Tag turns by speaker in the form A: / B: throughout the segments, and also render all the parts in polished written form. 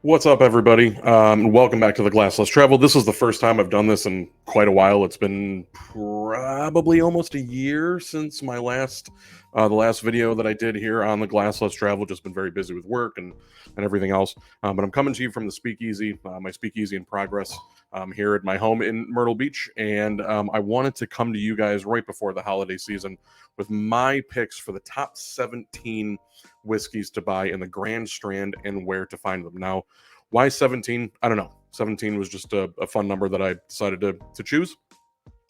A: What's up, everybody? Welcome back to the Glassless Travel. This is the first time I've done this in quite a while. It's been probably almost a year since the last video that I did here on the Glassless Travel. Just been very busy with work and everything else. But I'm coming to you from the Speakeasy, my Speakeasy in progress, here at my home in Myrtle Beach. And I wanted to come to you guys right before the holiday season with my picks for the top 17 whiskeys to buy in the Grand Strand and where to find them. Now, why 17? I don't know. 17 was just a fun number that I decided to choose.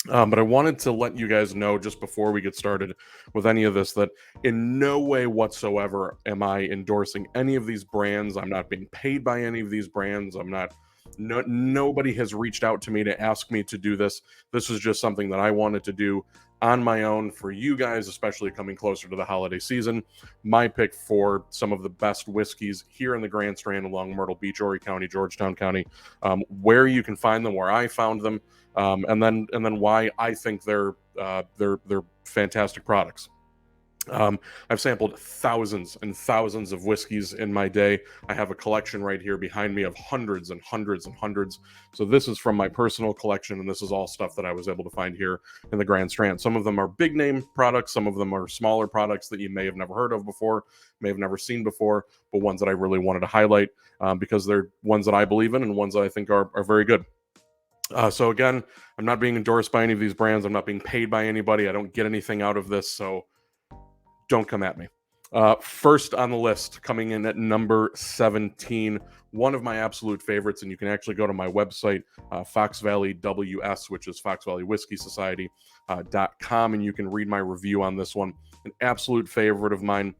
A: But I wanted to let you guys know just before we get started with any of this that in no way whatsoever am I endorsing any of these brands. I'm not being paid by any of these brands. Nobody has reached out to me to ask me to do this. This is just something that I wanted to do on my own for you guys, especially coming closer to the holiday season. My pick for some of the best whiskeys here in the Grand Strand along Myrtle Beach, Horry County, Georgetown County, where you can find them, where I found them, and then why I think they're fantastic products. I've sampled thousands and thousands of whiskeys in my day. I have a collection right here behind me of hundreds and hundreds and hundreds. So this is from my personal collection, and this is all stuff that I was able to find here in the Grand Strand. Some of them are big name products. Some of them are smaller products that you may have never heard of before, may have never seen before, but ones that I really wanted to highlight because they're ones that I believe in and ones that I think are very good. So again, I'm not being endorsed by any of these brands. I'm not being paid by anybody. I don't get anything out of this, so don't come at me. First on the list, coming in at number 17, one of my absolute favorites, and you can actually go to my website, Fox Valley WS, which is Fox Valley Whiskey Society.com, and you can read my review on this one. An absolute favorite of mine,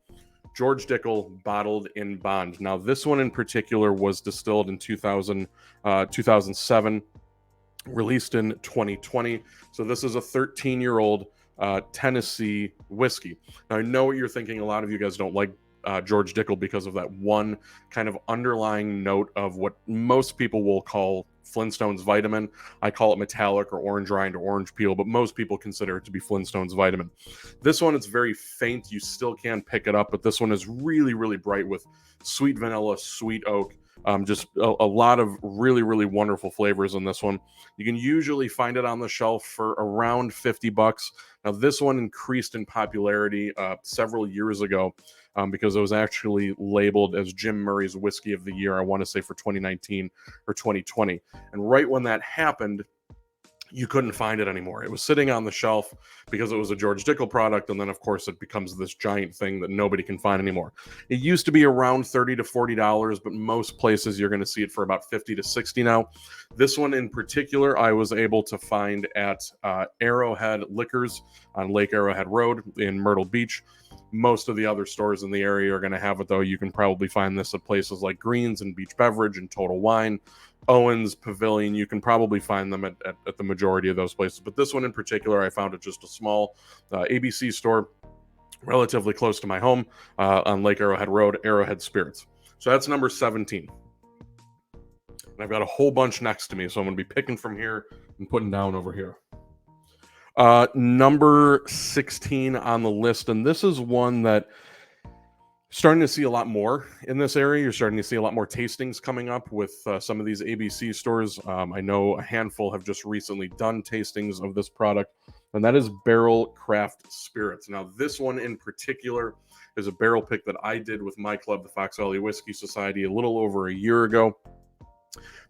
A: George Dickel Bottled in Bond. Now, this one in particular was distilled in 2007, released in 2020. So this is a 13-year-old Tennessee whiskey. Now, I know what you're thinking. A lot of you guys don't like George Dickel because of that one kind of underlying note of what most people will call Flintstones vitamin. I call it metallic or orange rind or orange peel, but most people consider it to be Flintstones vitamin. This one is very faint. You still can pick it up, but this one is really, really bright with sweet vanilla, sweet oak. Just a lot of really, really wonderful flavors in this one. You can usually find it on the shelf for around $50. Now, this one increased in popularity several years ago because it was actually labeled as Jim Murray's Whiskey of the Year, I want to say for 2019 or 2020. And right when that happened, you couldn't find it anymore. It was sitting on the shelf because it was a George Dickel product, and then, of course, it becomes this giant thing that nobody can find anymore. It used to be around $30 to $40, but most places you're going to see it for about $50 to $60 now. This one in particular, I was able to find at Arrowhead Liquors on Lake Arrowhead Road in Myrtle Beach. Most of the other stores in the area are going to have it, though. You can probably find this at places like Greens and Beach Beverage and Total Wine, Owens, Pavilion. You can probably find them at the majority of those places. But this one in particular, I found at just a small ABC store relatively close to my home on Lake Arrowhead Road, Arrowhead Spirits. So that's number 17. And I've got a whole bunch next to me, so I'm going to be picking from here and putting down over here. Number 16 on the list, and this is one that starting to see a lot more in this area. You're starting to see a lot more tastings coming up with some of these ABC stores. I know a handful have just recently done tastings of this product, and that is Barrel Craft Spirits. Now, this one in particular is a barrel pick that I did with my club, the Fox Valley Whiskey Society, a little over a year ago.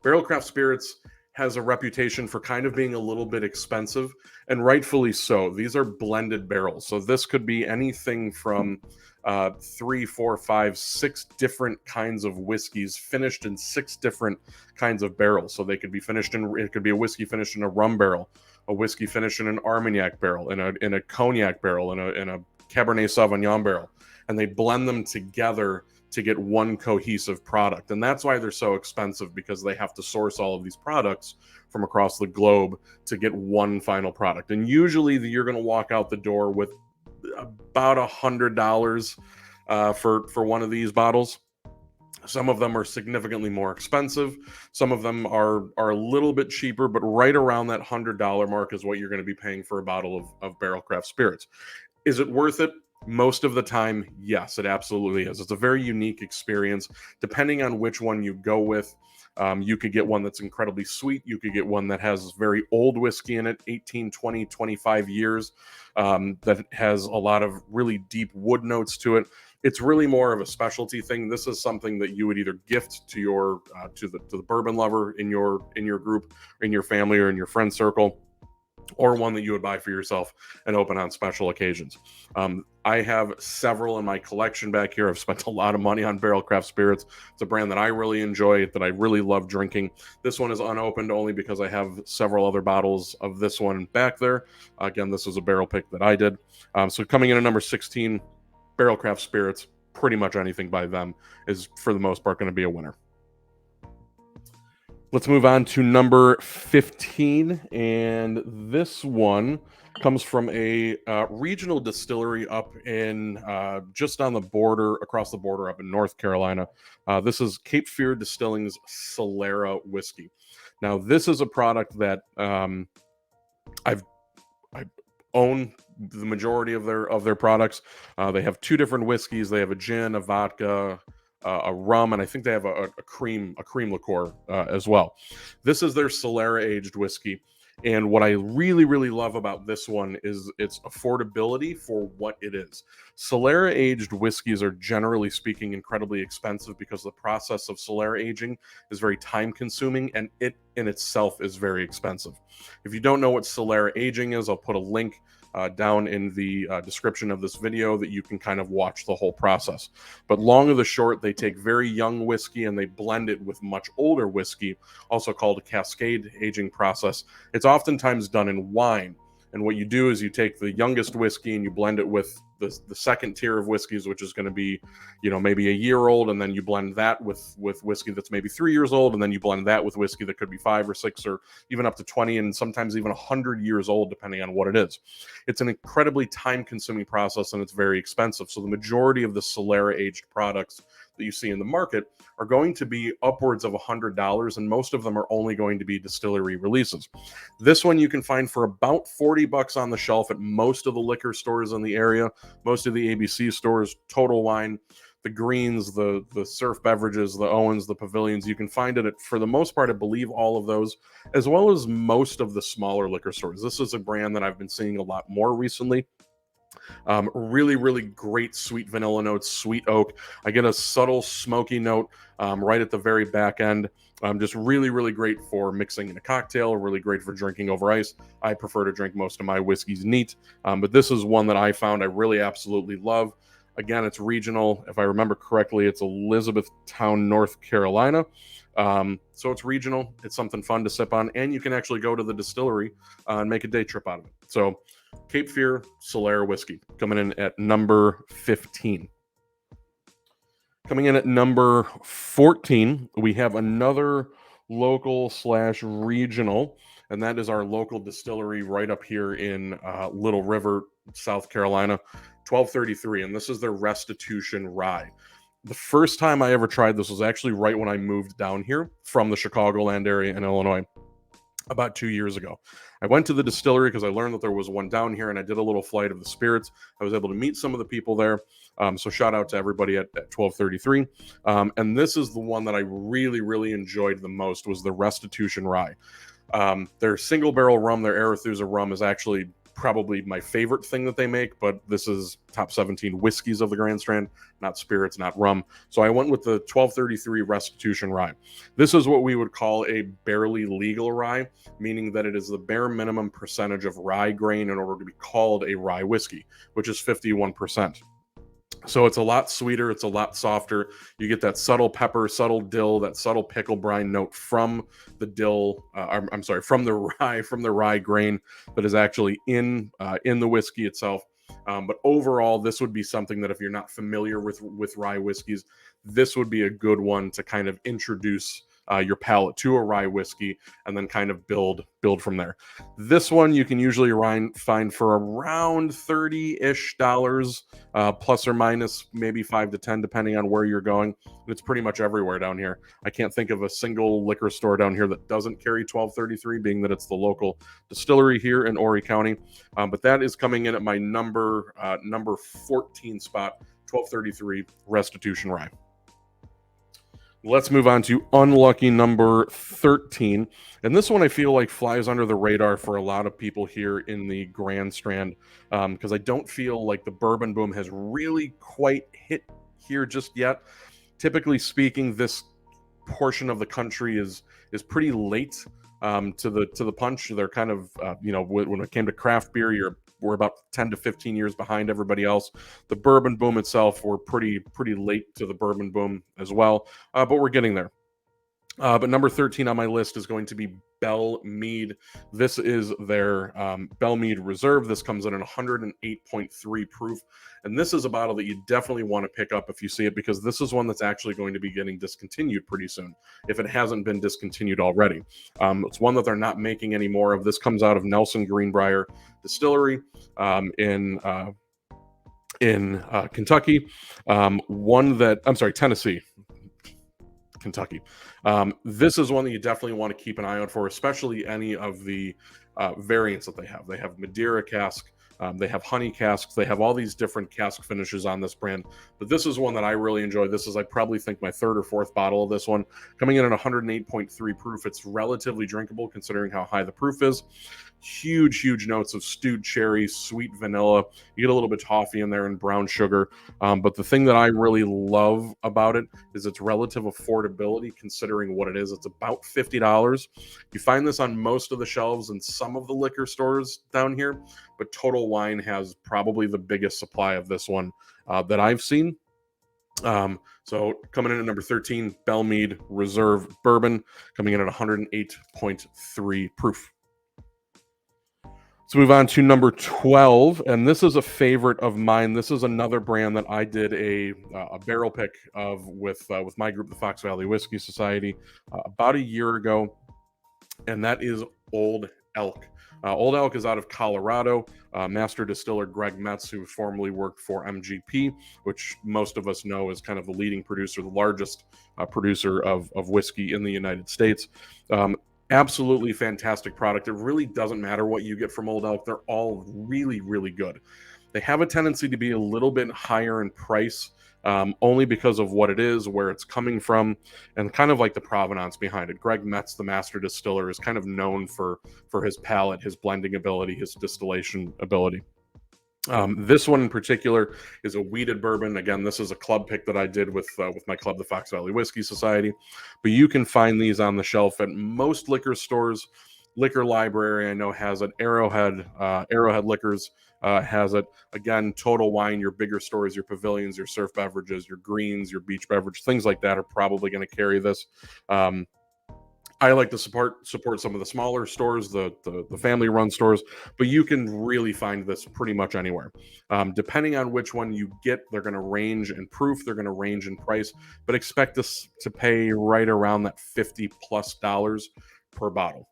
A: Barrel Craft Spirits has a reputation for kind of being a little bit expensive, and rightfully so. These are blended barrels, so this could be anything from 3, 4, 5, 6 different kinds of whiskeys finished in 6 different kinds of barrels. So they could be finished in, it could be a whiskey finished in a rum barrel, a whiskey finished in an Armagnac barrel, in a cognac barrel, in a Cabernet Sauvignon barrel, and they blend them together to get one cohesive product. And that's why they're so expensive, because they have to source all of these products from across the globe to get one final product. And usually you're going to walk out the door with about $100 for one of these bottles. Some of them are significantly more expensive. Some of them are a little bit cheaper, but right around that $100 mark is what you're going to be paying for a bottle of Barrel Craft Spirits. Is it worth it? Most of the time, yes, it absolutely is. It's a very unique experience. Depending on which one you go with, you could get one that's incredibly sweet. You could get one that has very old whiskey in it, 18, 20, 25 years, that has a lot of really deep wood notes to it. It's really more of a specialty thing. This is something that you would either gift to your to the bourbon lover in your group, in your family, or in your friend circle, or one that you would buy for yourself and open on special occasions. I have several in my collection back here. I've spent a lot of money on Barrel Craft Spirits. It's a brand that I really enjoy, that I really love drinking. This one is unopened only because I have several other bottles of this one back there. Again, this was a barrel pick that I did. So coming in at number 16, Barrel Craft Spirits. Pretty much anything by them is, for the most part, going to be a winner. Let's move on to number 15, and this one comes from a regional distillery up in just on the border, across the border up in North Carolina. This is Cape Fear Distilling's Solera whiskey. Now, this is a product that I own the majority of their products. They have two different whiskeys. They have a gin, a vodka, a rum, and I think they have a cream liqueur as well. This is their Solera aged whiskey, and what I really love about this one is its affordability for what it is. Solera aged whiskeys are, generally speaking, incredibly expensive because the process of Solera aging is very time consuming, and it in itself is very expensive. If you don't know what Solera aging is, I'll put a link down in the description of this video that you can kind of watch the whole process. But long of the short, they take very young whiskey and they blend it with much older whiskey, also called a cascade aging process. It's oftentimes done in wine. And what you do is you take the youngest whiskey and you blend it with the second tier of whiskeys, which is going to be, maybe a year old, and then you blend that with whiskey that's maybe 3 years old, and then you blend that with whiskey that could be 5 or 6 or even up to 20, and sometimes even 100 years old, depending on what it is. It's an incredibly time-consuming process, and it's very expensive. So the majority of the Solera aged products that you see in the market are going to be upwards of $100, and most of them are only going to be distillery releases. This one you can find for about $40 on the shelf at most of the liquor stores in the area, most of the ABC stores, Total Wine, the Greens, the Surf Beverages, the Owens, the Pavilions. You can find it at, for the most part, I believe all of those, as well as most of the smaller liquor stores. This is a brand that I've been seeing a lot more recently. Really great sweet vanilla notes, sweet oak. I get a subtle smoky note right at the very back end. Just really great for mixing in a cocktail, really great for drinking over ice. I prefer to drink most of my whiskeys neat, but this is one that I found I really absolutely love. Again, it's regional. If I remember correctly, it's Elizabethtown, North Carolina. So it's regional. It's something fun to sip on, and you can actually go to the distillery and make a day trip out of it. So Cape Fear Solera whiskey coming in at number 15. Coming in at number 14, we have another local / regional, and that is our local distillery right up here in Little River, South Carolina, 1233, and this is their Restitution Rye. The first time I ever tried this was actually right when I moved down here from the Chicagoland area in Illinois, about 2 years ago. I went to the distillery because I learned that there was one down here, and I did a little flight of the spirits. I was able to meet some of the people there. So shout out to everybody at 1233. And this is the one that I really enjoyed the most, was the Restitution Rye. Their single barrel rum, their Arethusa rum, is actually probably my favorite thing that they make, but this is top 17 whiskeys of the Grand Strand, not spirits, not rum. So I went with the 1233 Restitution Rye. This is what we would call a barely legal rye, meaning that it is the bare minimum percentage of rye grain in order to be called a rye whiskey, which is 51%. So it's a lot sweeter, it's a lot softer. You get that subtle pepper, subtle dill, that subtle pickle brine note from the dill. From the rye grain that is actually in the whiskey itself. But overall, this would be something that if you're not familiar with rye whiskeys, this would be a good one to kind of introduce your palate to a rye whiskey, and then kind of build from there. This one you can usually find for around $30-ish, plus or minus maybe 5 to 10, depending on where you're going. It's pretty much everywhere down here. I can't think of a single liquor store down here that doesn't carry 1233, being that it's the local distillery here in Horry County. But that is coming in at my number 14 spot, 1233 Restitution Rye. Let's move on to unlucky number 13. And this one I feel like flies under the radar for a lot of people here in the Grand Strand, because I don't feel like the bourbon boom has really quite hit here just yet. Typically speaking, this portion of the country is pretty late to the punch. They're kind of, when it came to craft beer, we're about 10 to 15 years behind everybody else. The bourbon boom itself, we're pretty late to the bourbon boom as well, but we're getting there. But number 13 on my list is going to be Belle Meade. This is their Belle Meade Reserve. This comes in at 108.3 proof. And this is a bottle that you definitely want to pick up if you see it, because this is one that's actually going to be getting discontinued pretty soon, if it hasn't been discontinued already. It's one that they're not making any more of. This comes out of Nelson Greenbrier Distillery in Kentucky. Tennessee. Kentucky. This is one that you definitely want to keep an eye out for, especially any of the variants that they have. They have Madeira cask, they have honey casks, they have all these different cask finishes on this brand. But this is one that I really enjoy. This is, I probably think, my third or fourth bottle of this one, coming in at 108.3 proof. It's relatively drinkable considering how high the proof is. Huge notes of stewed cherry, sweet vanilla. You get a little bit of toffee in there and brown sugar. But the thing that I really love about it is its relative affordability considering what it is. It's about $50. You find this on most of the shelves in some of the liquor stores down here, but Total Wine has probably the biggest supply of this one that I've seen. So coming in at number 13, Belle Meade Reserve Bourbon, coming in at 108.3 proof. Let's move on to number 12, and this is a favorite of mine. This is another brand that I did a barrel pick of with my group, the Fox Valley Whiskey Society, about a year ago, and that is Old Elk. Old Elk is out of Colorado. Master distiller Greg Metz, who formerly worked for MGP, which most of us know is kind of the leading producer, the largest producer of whiskey in the United States. Absolutely fantastic product. It really doesn't matter what you get from Old Elk. They're all really good. They have a tendency to be a little bit higher in price, only because of what it is, where it's coming from, and kind of like the provenance behind it. Greg Metz, the master distiller, is kind of known for his palate, his blending ability, his distillation ability. This one in particular is a wheated bourbon. Again, this is a club pick that I did with my club, the Fox Valley Whiskey Society. But you can find these on the shelf at most liquor stores. Liquor Library, I know, has it. Arrowhead Liquors has it. Again, Total Wine, your bigger stores, your Pavilions, your Surf Beverages, your Greens, your Beach Beverage, things like that are probably going to carry this. I like to support some of the smaller stores, the family-run stores, but you can really find this pretty much anywhere. Depending on which one you get, they're going to range in proof, they're going to range in price, but expect us to pay right around that $50+ per bottle.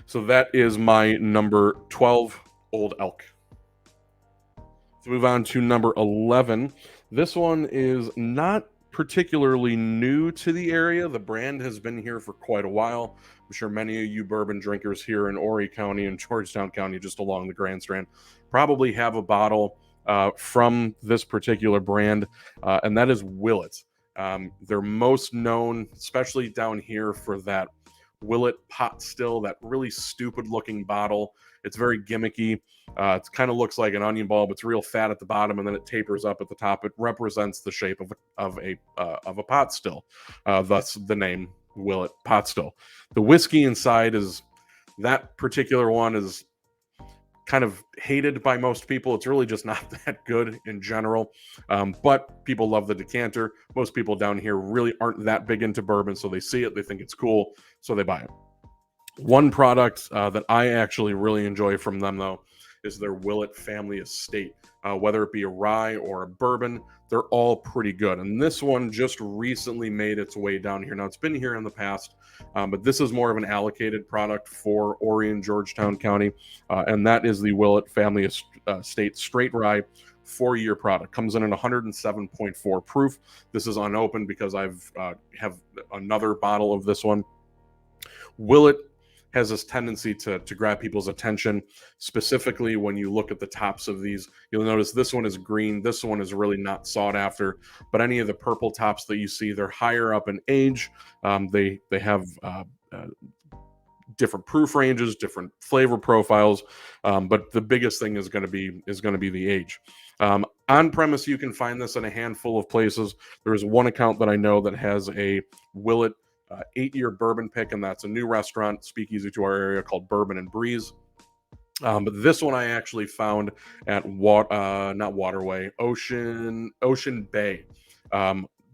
A: So that is my number 12, Old Elk. Let's move on to number 11. This one is not particularly new to the area. The brand has been here for quite a while. I'm sure many of you bourbon drinkers here in Horry County and Georgetown County, just along the Grand Strand, probably have a bottle from this particular brand, and that is Willet. They're most known, especially down here, for that Willet pot still, that really stupid looking bottle. It's very gimmicky. It kind of looks like an onion ball, but it's real fat at the bottom, and then it tapers up at the top. It represents the shape of a pot still, thus the name Willet Pot Still. The whiskey inside is, that particular one is kind of hated by most people. It's really just not that good in general, but people love the decanter. Most people down here really aren't that big into bourbon, so they see it, they think it's cool, so they buy it. One product that I actually really enjoy from them, though, is their Willett family estate. Whether it be a rye or a bourbon, they're all pretty good. And this one just recently made its way down here. Now, it's been here in the past, but this is more of an allocated product for Orion, Georgetown County, and that is the Willett family estate straight rye 4-year product. Comes in at 107.4 proof. This is unopened because I've have another bottle of this one. Willett has this tendency to grab people's attention, specifically when you look at the tops of these. You'll notice this one is green. This one is really not sought after, but any of the purple tops that you see, they're higher up in age. They have different proof ranges, different flavor profiles, but the biggest thing is going to be the age. On premise, you can find this in a handful of places. There is one account that I know that has a Willett 8-year bourbon pick, and that's a new restaurant speakeasy to our area called Bourbon and Breeze. But this one I actually found at Ocean Bay,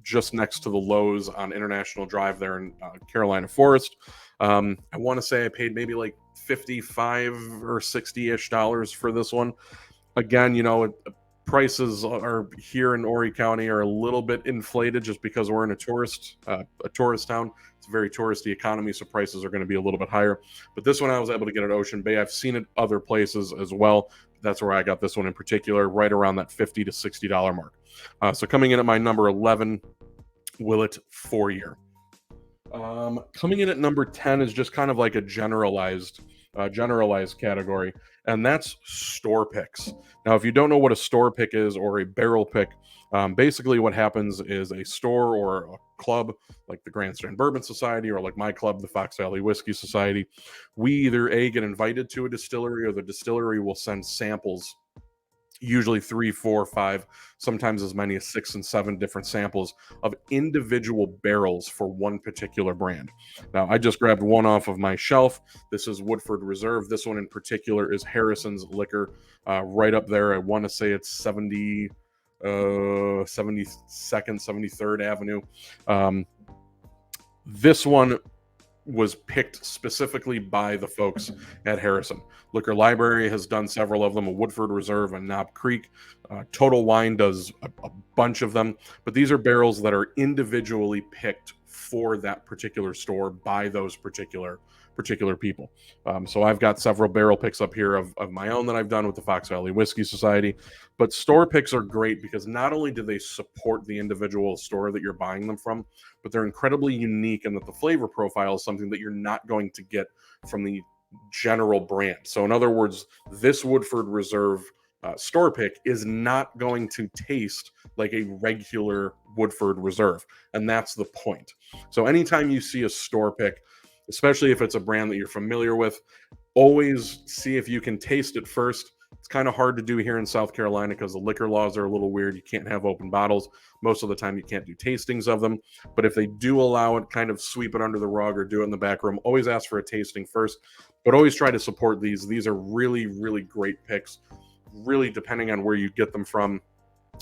A: just next to the Lowe's on International Drive there in Carolina Forest. I want to say I paid maybe like $55 or $60-ish for this one. Again, you know, prices are here in Horry County are a little bit inflated just because we're in a tourist town. It's a very touristy economy, so prices are going to be a little bit higher. But this one I was able to get at Ocean Bay. I've seen it other places as well. That's where I got this one in particular, right around that $50 to $60 mark. So coming in at my number 11, Willett 4-year. Coming in at number 10 is just kind of like a generalized category, and that's store picks. Now, if you don't know what a store pick is or a barrel pick, basically what happens is a store or a club like the Grand Strand Bourbon Society or like my club, the Fox Valley Whisky Society, we either get invited to a distillery or the distillery will send samples, usually 3, 4, 5, sometimes as many as 6 and 7 different samples of individual barrels for one particular brand. Now, I just grabbed one off of my shelf. This is Woodford Reserve. This one in particular is Harrison's Liquor, right up there. I want to say it's 72nd, 73rd Avenue. This one was picked specifically by the folks at Harrison. Liquor Library has done several of them, a Woodford Reserve and Knob Creek. Total Wine does a bunch of them, but these are barrels that are individually picked for that particular store by those particular people. So I've got several barrel picks up here of my own that I've done with the Fox Valley Whisky Society. But store picks are great because not only do they support the individual store that you're buying them from, but they're incredibly unique in that the flavor profile is something that you're not going to get from the general brand. So in other words, this Woodford Reserve store pick is not going to taste like a regular Woodford Reserve. And that's the point. So anytime you see a store pick, especially if it's a brand that you're familiar with, always see if you can taste it first. It's kind of hard to do here in South Carolina because the liquor laws are a little weird. You can't have open bottles. Most of the time you can't do tastings of them. But if they do allow it, kind of sweep it under the rug or do it in the back room. Always ask for a tasting first, but always try to support these. These are really, really great picks, really depending on where you get them from.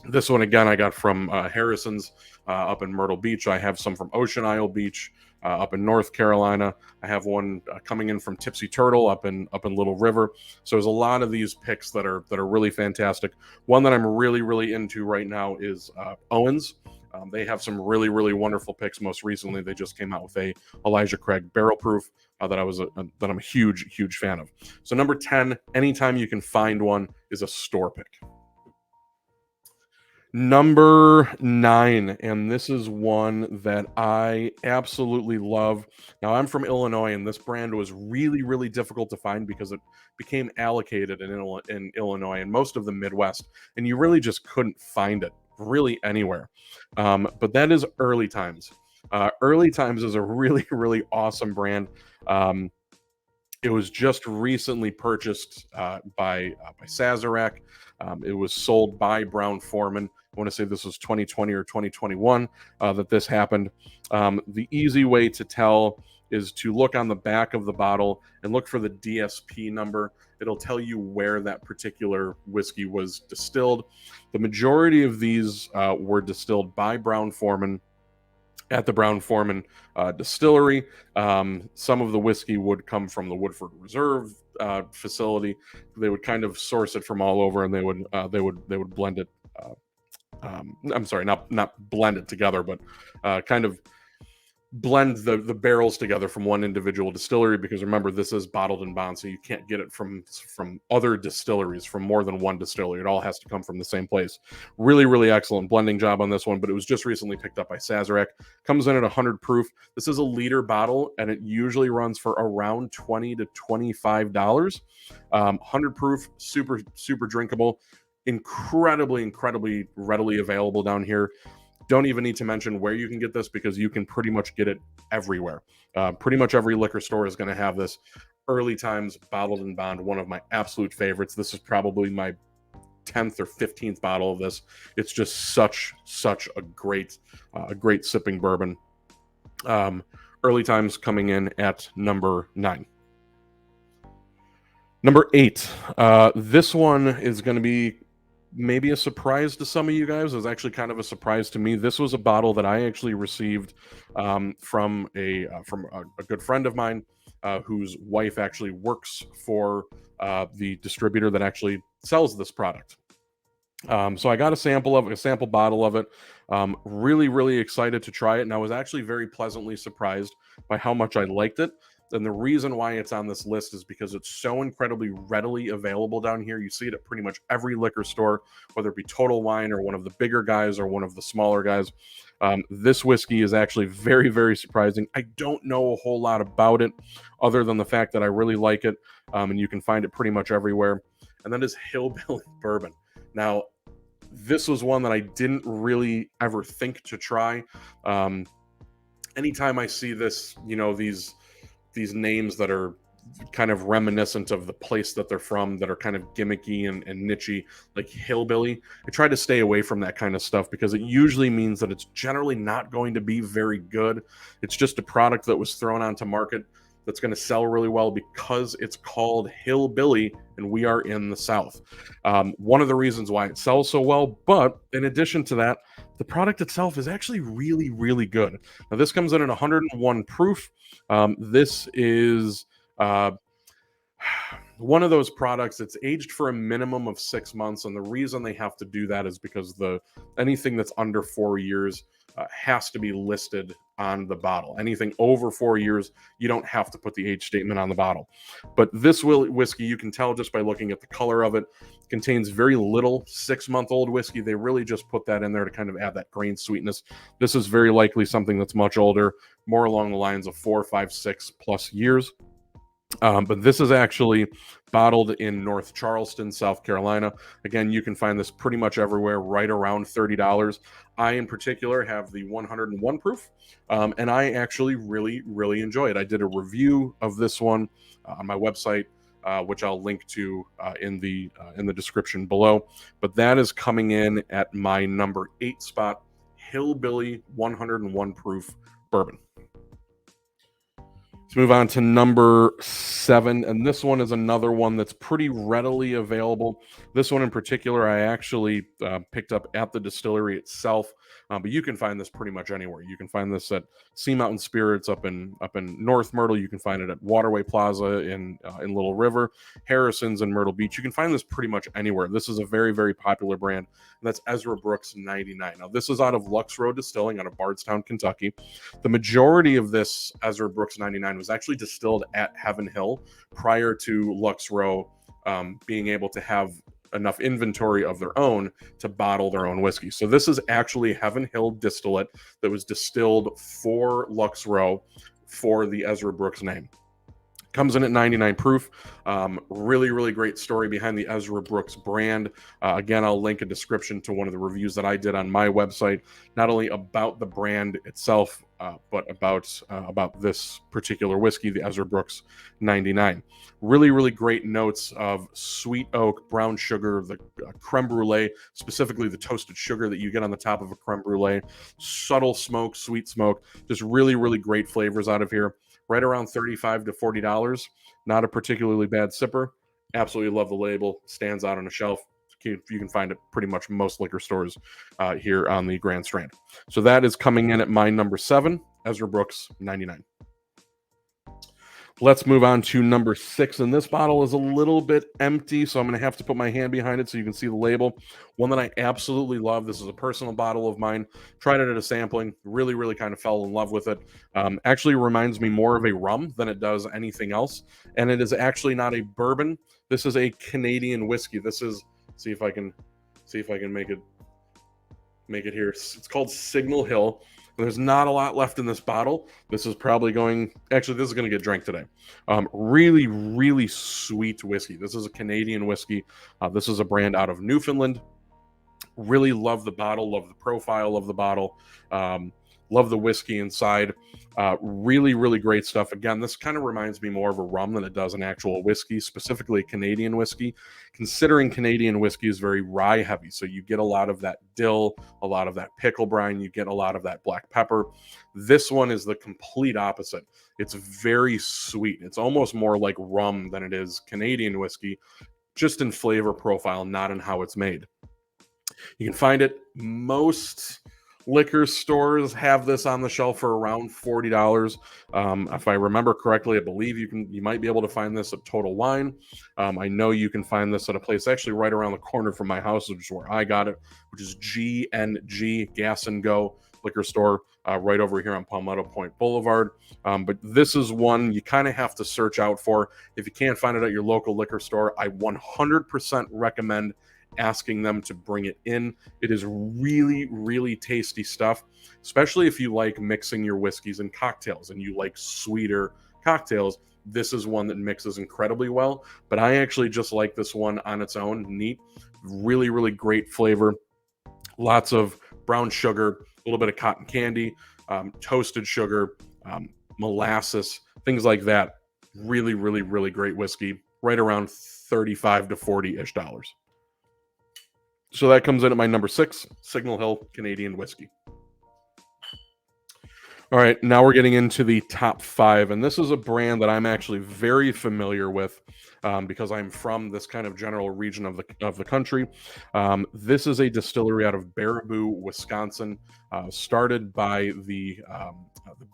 A: This one, again, I got from Harrison's up in Myrtle Beach. I have some from Ocean Isle Beach up in North Carolina. I have one coming in from Tipsy Turtle up in Little River. So there's a lot of these picks that are really fantastic. One that I'm really, really into right now is Owens. They have some really, really wonderful picks. Most recently, they just came out with a Elijah Craig barrel proof that I'm a huge fan of. So number 10, anytime you can find one, is a store pick. Number 9, and this is one that I absolutely love. Now, I'm from Illinois, and this brand was really, really difficult to find because it became allocated in Illinois and most of the Midwest, and you really just couldn't find it really anywhere. But that is Early Times. Early Times is a really, really awesome brand. It was just recently purchased by Sazerac. It was sold by Brown-Forman. I want to say this was 2020 or 2021 that this happened. The easy way to tell is to look on the back of the bottle and look for the DSP number. It'll tell you where that particular whiskey was distilled. The majority of these were distilled by Brown-Forman at the Brown-Forman distillery. Some of the whiskey would come from the Woodford Reserve facility. They would kind of source it from all over, and they would blend it. I'm sorry, not blend it together, but kind of blend the barrels together from one individual distillery, because remember, this is bottled and bond, so you can't get it from other distilleries, from more than one distillery. It all has to come from the same place. Really excellent blending job on this one, but it was just recently picked up by Sazerac. Comes in at 100 proof. This is a liter bottle, and it usually runs for around $20 to $25. 100 proof, super drinkable, incredibly readily available down here. Don't even need to mention where you can get this, because you can pretty much get it everywhere. Pretty much every liquor store is going to have this. Early Times Bottled and Bond, one of my absolute favorites. This is probably my 10th or 15th bottle of this. It's just such a great sipping bourbon. Early Times coming in at number 9. Number 8. This one is going to be maybe a surprise to some of you guys. It was actually kind of a surprise to me. This was a bottle that I actually received from a good friend of mine, whose wife actually works for the distributor that actually sells this product. So I got a sample bottle of it. Really excited to try it, and I was actually very pleasantly surprised by how much I liked it. And the reason why it's on this list is because it's so incredibly readily available down here. You see it at pretty much every liquor store, whether it be Total Wine or one of the bigger guys or one of the smaller guys. This whiskey is actually very surprising. I don't know a whole lot about it, other than the fact that I really like it, and you can find it pretty much everywhere. And that is Hillbilly Bourbon. Now, this was one that I didn't really ever think to try. Anytime I see this, these names that are kind of reminiscent of the place that they're from, that are kind of gimmicky and niche-y, like Hillbilly, I try to stay away from that kind of stuff, because it usually means that it's generally not going to be very good. It's just a product that was thrown onto market that's going to sell really well because it's called Hillbilly and we are in the South. One of the reasons why it sells so well, but in addition to that, the product itself is actually really good. Now, this comes in at 101 proof. This is one of those products that's aged for a minimum of 6 months, and the reason they have to do that is because anything that's under 4 years has to be listed on the bottle. Anything over 4 years, you don't have to put the age statement on the bottle. But this whiskey, you can tell just by looking at the color of it, contains very little 6-month-old whiskey. They really just put that in there to kind of add that grain sweetness. This is very likely something that's much older, more along the lines of 4, 5, 6+ years. But this is actually bottled in North Charleston, South Carolina. Again, you can find this pretty much everywhere, right around $30. I, in particular, have the 101 proof, and I actually really enjoy it. I did a review of this one on my website, which I'll link to in the description below. But that is coming in at my number 8 spot, Hillbilly 101 proof bourbon. Let's move on to number 7, and this one is another one that's pretty readily available. This one in particular, I actually picked up at the distillery itself, but you can find this pretty much anywhere. You can find this at Sea Mountain Spirits up in North Myrtle. You can find it at Waterway Plaza in Little River, Harrison's in Myrtle Beach. You can find this pretty much anywhere. This is a very popular brand, and that's Ezra Brooks 99. Now, this is out of Lux Row Distilling out of Bardstown, Kentucky. The majority of this Ezra Brooks 99 was actually distilled at Heaven Hill prior to Lux Row being able to have enough inventory of their own to bottle their own whiskey. So this is actually Heaven Hill distillate that was distilled for Lux Row for the Ezra Brooks name. Comes in at 99 proof. Really great story behind the Ezra Brooks brand. Again, I'll link a description to one of the reviews that I did on my website, not only about the brand itself, but about this particular whiskey, the Ezra Brooks 99. Really great notes of sweet oak, brown sugar, the creme brulee, specifically the toasted sugar that you get on the top of a creme brulee, subtle smoke, sweet smoke, just really great flavors out of here. Right around $35 to $40. Not a particularly bad sipper. Absolutely love the label. Stands out on a shelf. You can find it pretty much most liquor stores here on the Grand Strand. So that is coming in at my number 7, Ezra Brooks 99. Let's move on to number 6, and this bottle is a little bit empty, so I'm going to have to put my hand behind it so you can see the label. One that I absolutely love. This is a personal bottle of mine. Tried it at a sampling. Really, really kind of fell in love with it. Actually reminds me more of a rum than it does anything else, and it is actually not a bourbon. This is a Canadian whiskey. This is, see if I can make it here. It's called Signal Hill. There's not a lot left in this bottle. This is probably this is going to get drank today. Really, really sweet whiskey. This is a Canadian whiskey. This is a brand out of Newfoundland. Really love the bottle, love the profile of the bottle. Love the whiskey inside. Really, really great stuff. Again, this kind of reminds me more of a rum than it does an actual whiskey, specifically Canadian whiskey, considering Canadian whiskey is very rye heavy. So you get a lot of that dill, a lot of that pickle brine, you get a lot of that black pepper. This one is the complete opposite. It's very sweet. It's almost more like rum than it is Canadian whiskey, just in flavor profile, not in how it's made. You can find it most liquor stores have this on the shelf for around $40. If I remember correctly, I believe you might be able to find this at Total Wine. I know you can find this at a place actually right around the corner from my house, which is where I got it, which is G&G Gas and Go liquor store right over here on Palmetto Point Boulevard. But this is one you kind of have to search out for. If you can't find it at your local liquor store, I 100% recommend asking them to bring it in. It is really, really tasty stuff, especially if you like mixing your whiskeys and cocktails and you like sweeter cocktails. This is one that mixes incredibly well, but I actually just like this one on its own. Neat, really, really great flavor. Lots of brown sugar, a little bit of cotton candy, toasted sugar, molasses, things like that. Really, really, really great whiskey, right around $35 to $40-ish. So that comes in at my number 6, Signal Hill Canadian whiskey. All right, now we're getting into the top 5, and this is a brand that I'm actually very familiar with because I'm from this kind of general region of the country. This is a distillery out of Baraboo, Wisconsin, started by the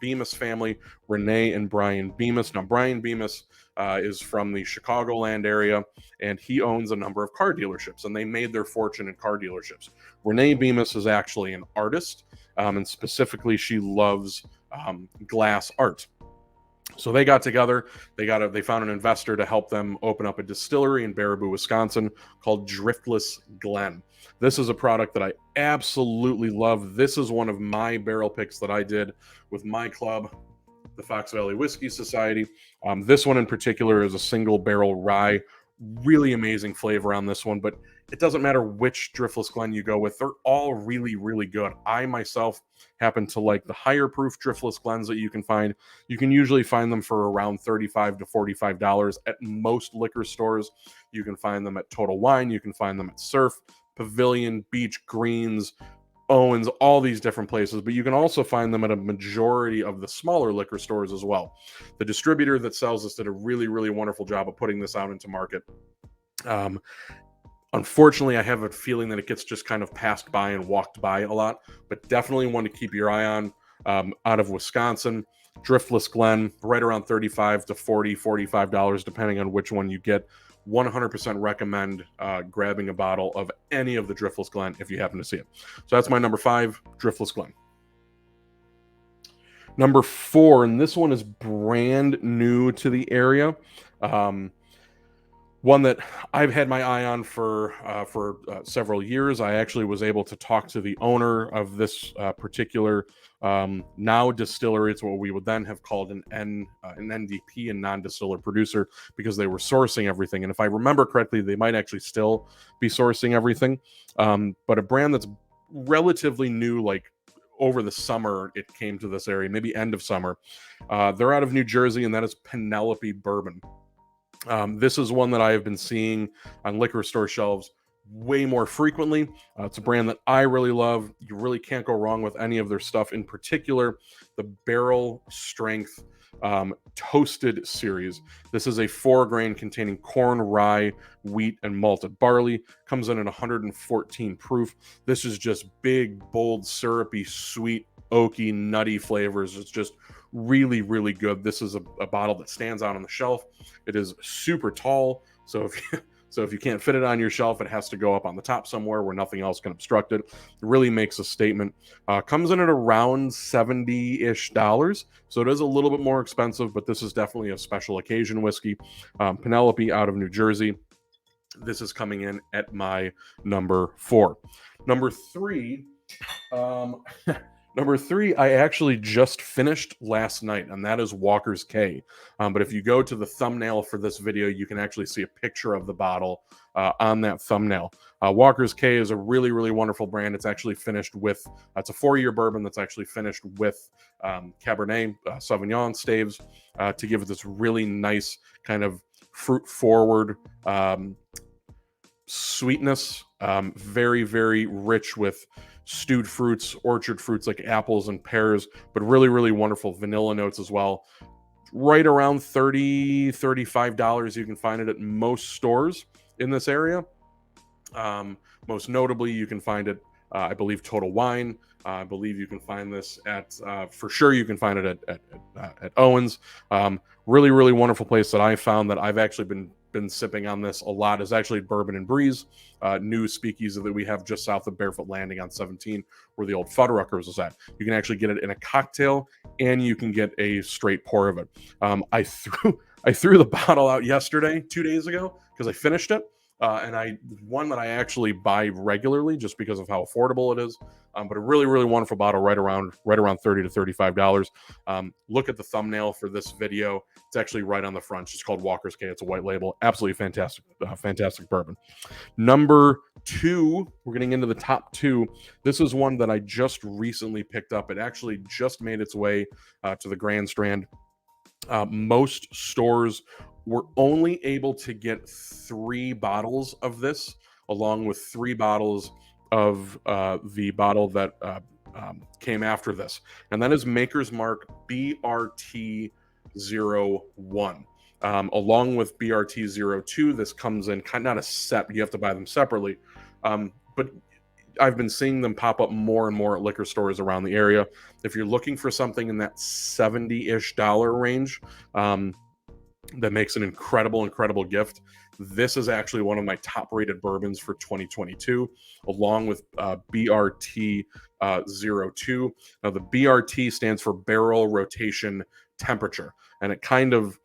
A: Bemis family, Renee and Brian Bemis. Now, Brian Bemis is from the Chicagoland area, and he owns a number of car dealerships, and they made their fortune in car dealerships. Renee Bemis is actually an artist, and specifically she loves glass art. So they got together, they found an investor to help them open up a distillery in Baraboo, Wisconsin called Driftless Glen. This is a product that I absolutely love. This is one of my barrel picks that I did with my club, the Fox Valley Whiskey Society. This one in particular is a single barrel rye. Really amazing flavor on this one, but it doesn't matter which Driftless Glen you go with. They're all really, really good. I myself happen to like the higher proof Driftless Glens that you can find. You can usually find them for around $35 to $45 at most liquor stores. You can find them at Total Wine. You can find them at Surf, Pavilion, Beach Greens, Owens, all these different places, but you can also find them at a majority of the smaller liquor stores as well. The distributor that sells this did a really, really wonderful job of putting this out into market. Unfortunately, I have a feeling that it gets just kind of passed by and walked by a lot, but definitely one to keep your eye on. Out of Wisconsin, Driftless Glen, right around $35 to $45, depending on which one you get. 100% recommend grabbing a bottle of any of the Driftless Glen if you happen to see it. So that's my number 5, Driftless Glen. Number 4, and this one is brand new to the area. One that I've had my eye on for several years. I actually was able to talk to the owner of this particular now distillery. It's what we would then have called an NDP, a non-distiller producer, because they were sourcing everything. And if I remember correctly, they might actually still be sourcing everything. But a brand that's relatively new, like over the summer, it came to this area, maybe end of summer. They're out of New Jersey, and that is Penelope Bourbon. This is one that I have been seeing on liquor store shelves way more frequently. It's a brand that I really love. You really can't go wrong with any of their stuff. In particular, the barrel strength Toasted series. This is a 4-grain containing corn, rye, wheat, and malted barley. Comes in at 114 proof. This is just big, bold, syrupy, sweet, oaky, nutty flavors. It's just really, really good. This is a bottle that stands out on the shelf. It is super tall, so if you can't fit it on your shelf, it has to go up on the top somewhere where nothing else can obstruct it. It really makes a statement. Comes in at around $70-ish, so it is a little bit more expensive, but this is definitely a special occasion whiskey. Penelope out of New Jersey. This is coming in at my number 4. Number 3, number 3, I actually just finished last night, and that is Walker's K. But if you go to the thumbnail for this video, you can actually see a picture of the bottle on that thumbnail. Walker's K is a really, really wonderful brand. It's actually finished with, it's a 4-year bourbon that's actually finished with Cabernet Sauvignon staves to give it this really nice kind of fruit-forward sweetness. Very, very rich with stewed fruits, orchard fruits like apples and pears, but really, really wonderful vanilla notes as well. Right around $30-$35. You can find it at most stores in this area. Most notably, you can find it, I believe, Total Wine. I believe you can find this at, for sure, you can find it at Owens. Really, really wonderful place that I found that I've actually been sipping on this a lot is actually Bourbon and Breeze, new speakeasy that we have just south of Barefoot Landing on 17, where the old Fuddruckers was at. You can actually get it in a cocktail, and you can get a straight pour of it. I threw the bottle out yesterday, 2 days ago, because I finished it. And one that I actually buy regularly just because of how affordable it is. But a really, really wonderful bottle, right around $30 to $35. Look at the thumbnail for this video. It's actually right on the front. It's called Walker's K. It's a white label. Absolutely fantastic, fantastic bourbon. Number 2, we're getting into the top 2. This is one that I just recently picked up. It actually just made its way to the Grand Strand. Most stores were only able to get 3 bottles of this, along with 3 bottles of the bottle that came after this, and that is Maker's Mark BRT 01. Along with BRT 02, this comes in kind of not a set. You have to buy them separately, but I've been seeing them pop up more and more at liquor stores around the area. If you're looking for something in that $70-ish range, that makes an incredible, incredible gift. This is actually one of my top-rated bourbons for 2022, along with BRT 02. Now, the BRT stands for Barrel Rotation Temperature, and it kind of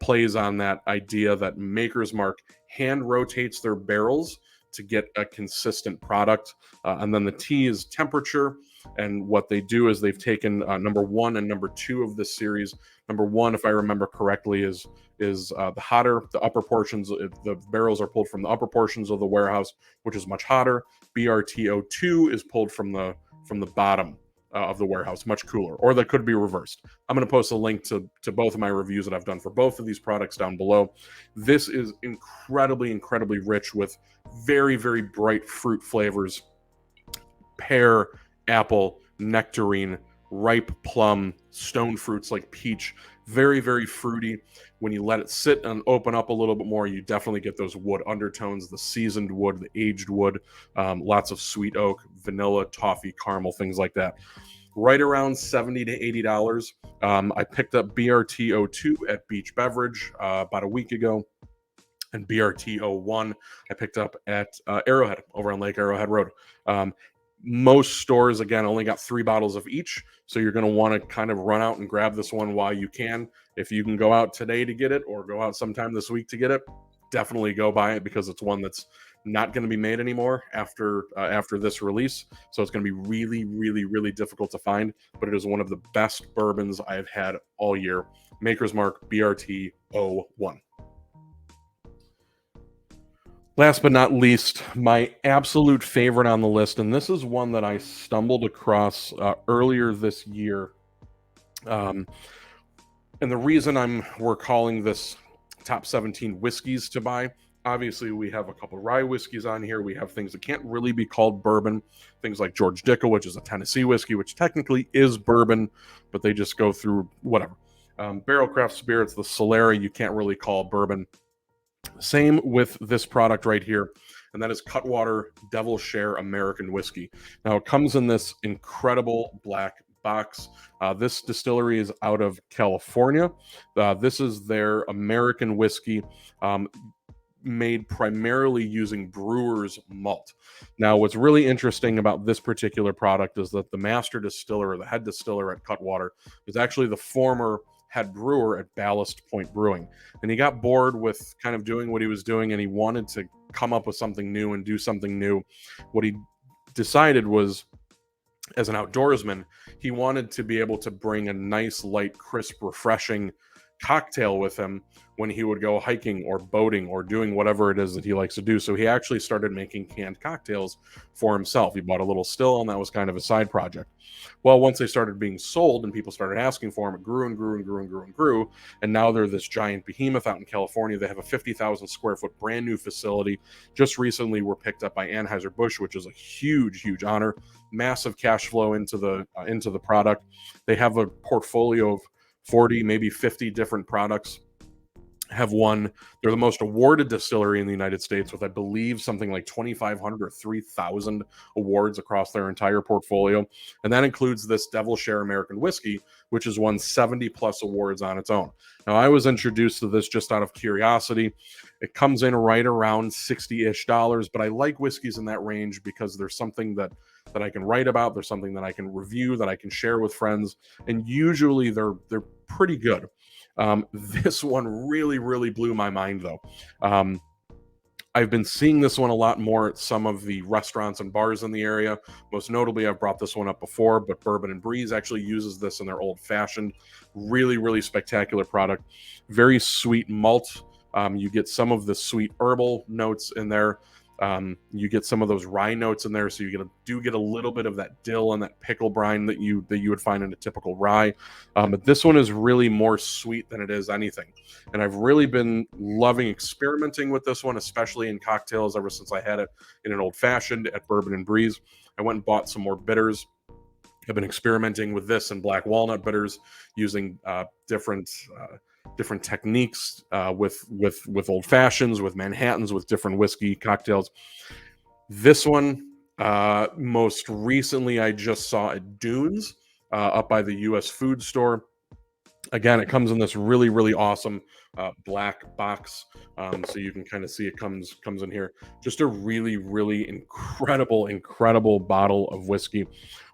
A: plays on that idea that Maker's Mark hand rotates their barrels to get a consistent product. And then the T is temperature. And what they do is they've taken number 1 and number 2 of this series. Number 1, if I remember correctly, is the hotter. The upper portions, the barrels are pulled from the upper portions of the warehouse, which is much hotter. BRT02 is pulled from the bottom of the warehouse, much cooler. Or that could be reversed. I'm going to post a link to both of my reviews that I've done for both of these products down below. This is incredibly, incredibly rich with very, very bright fruit flavors. Pear, apple, nectarine, ripe plum, stone fruits like peach. Very, very fruity. When you let it sit and open up a little bit more, you definitely get those wood undertones, the seasoned wood, the aged wood, lots of sweet oak, vanilla, toffee, caramel, things like that. Right around $70 to $80. I picked up BRT02 at Beach Beverage about a week ago. And BRT01 I picked up at Arrowhead over on Lake Arrowhead Road. Most stores, again, only got 3 bottles of each, so you're going to want to kind of run out and grab this one while you can. If you can go out today to get it or go out sometime this week to get it, definitely go buy it, because it's one that's not going to be made anymore after this release. So it's going to be really, really, really difficult to find, but it is one of the best bourbons I have had all year. Maker's Mark BRT 01. Last but not least, my absolute favorite on the list, and this is one that I stumbled across earlier this year. And the reason we're calling this top 17 whiskeys to buy, obviously we have a couple rye whiskeys on here. We have things that can't really be called bourbon, things like George Dickel, which is a Tennessee whiskey, which technically is bourbon, but they just go through whatever. Barrel craft spirits, the Solera, you can't really call bourbon. Same with this product right here, and that is Cutwater Devil Share American Whiskey. Now, it comes in this incredible black box. This distillery is out of California. This is their American whiskey, made primarily using brewer's malt. Now, what's really interesting about this particular product is that the master distiller, or the head distiller at Cutwater, is actually the former head brewer at Ballast Point Brewing. And he got bored with kind of doing what he was doing, and he wanted to come up with something new and do something new. What he decided was, as an outdoorsman, he wanted to be able to bring a nice, light, crisp, refreshing cocktail with him when he would go hiking or boating or doing whatever it is that he likes to do. So he actually started making canned cocktails for himself. He bought a little still, and that was kind of a side project. Well, once they started being sold and people started asking for them, it grew and grew and grew and grew and grew. And now they're this giant behemoth out in California. They have a 50,000 square foot brand new facility. Just recently were picked up by Anheuser-Busch, which is a huge, huge honor. Massive cash flow into the product. They have a portfolio of 40, maybe 50 different products. Have won. They're the most awarded distillery in the United States, with, I believe, something like 2,500 or 3,000 awards across their entire portfolio. And that includes this Devil Share American Whiskey, which has won 70 plus awards on its own. Now, I was introduced to this just out of curiosity. It comes in right around $60-ish, but I like whiskeys in that range because there's something that I can write about. There's something that I can review, that I can share with friends, and usually they're pretty good. This one really, really blew my mind, though. I've been seeing this one a lot more at some of the restaurants and bars in the area. Most notably, I've brought this one up before, but Bourbon and Breeze actually uses this in their Old Fashioned. Really, really spectacular product. Very sweet malt. You get some of the sweet herbal notes in there. You get some of those rye notes in there, so you do get a little bit of that dill and that pickle brine that you would find in a typical rye. But this one is really more sweet than it is anything. And I've really been loving experimenting with this one, especially in cocktails, ever since I had it in an Old Fashioned at Bourbon and Breeze. I went and bought some more bitters. I've been experimenting with this and black walnut bitters, using different techniques with Old Fashions, with Manhattans, with different whiskey cocktails. This one, most recently, I just saw at Dunes up by the U.S. food store. Again, it comes in this really, really awesome black box, so you can kind of see it comes in here. Just a really, really incredible bottle of whiskey.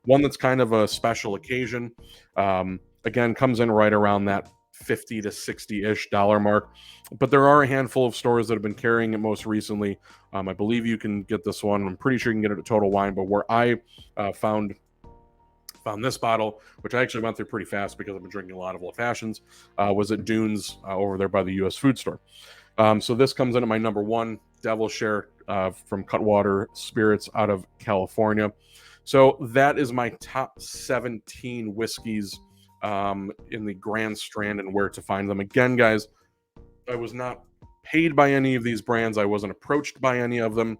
A: One that's kind of a special occasion. Again, comes in right around that $50 to $60-ish mark, but there are a handful of stores that have been carrying it most recently. I believe you can get this one. I'm pretty sure you can get it at Total Wine, but where I found this bottle, which I actually went through pretty fast because I've been drinking a lot of Old Fashions, was at Dunes over there by the U.S. food store. So this comes in at my number one, Devil Share from Cutwater Spirits out of California. So that is my top 17 whiskeys in the Grand Strand and where to find them. Again, guys, I was not paid by any of these brands. I wasn't approached by any of them.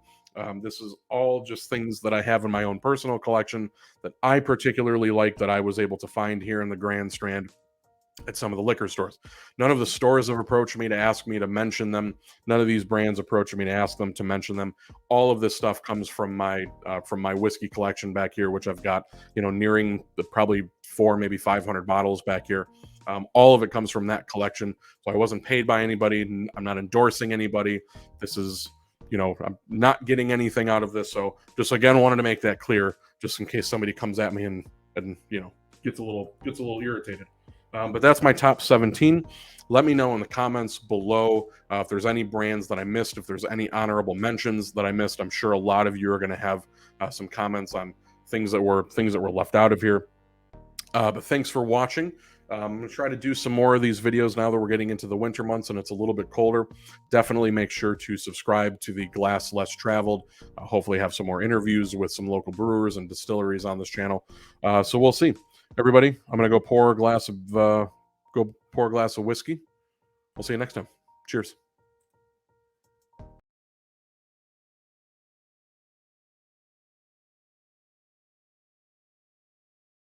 A: This is all just things that I have in my own personal collection that I particularly like, that I was able to find here in the Grand Strand at some of the liquor stores. None of the stores have approached me to ask me to mention them. None of these brands approached me to ask them to mention them. All of this stuff comes from my whiskey collection back here, which I've got, nearing the probably 400, maybe 500 bottles back here. All of it comes from that collection. So I wasn't paid by anybody. I'm not endorsing anybody. This is, I'm not getting anything out of this. So just again, wanted to make that clear, just in case somebody comes at me and gets a little irritated. But that's my top 17. Let me know in the comments below if there's any brands that I missed, if there's any honorable mentions that I missed. I'm sure a lot of you are going to have some comments on things that were left out of here. But thanks for watching. I'm going to try to do some more of these videos now that we're getting into the winter months and it's a little bit colder. Definitely make sure to subscribe to the Glass Less Traveled. Hopefully have some more interviews with some local brewers and distilleries on this channel. So we'll see. Everybody, I'm going to go pour a glass of whiskey. We'll see you next time. Cheers.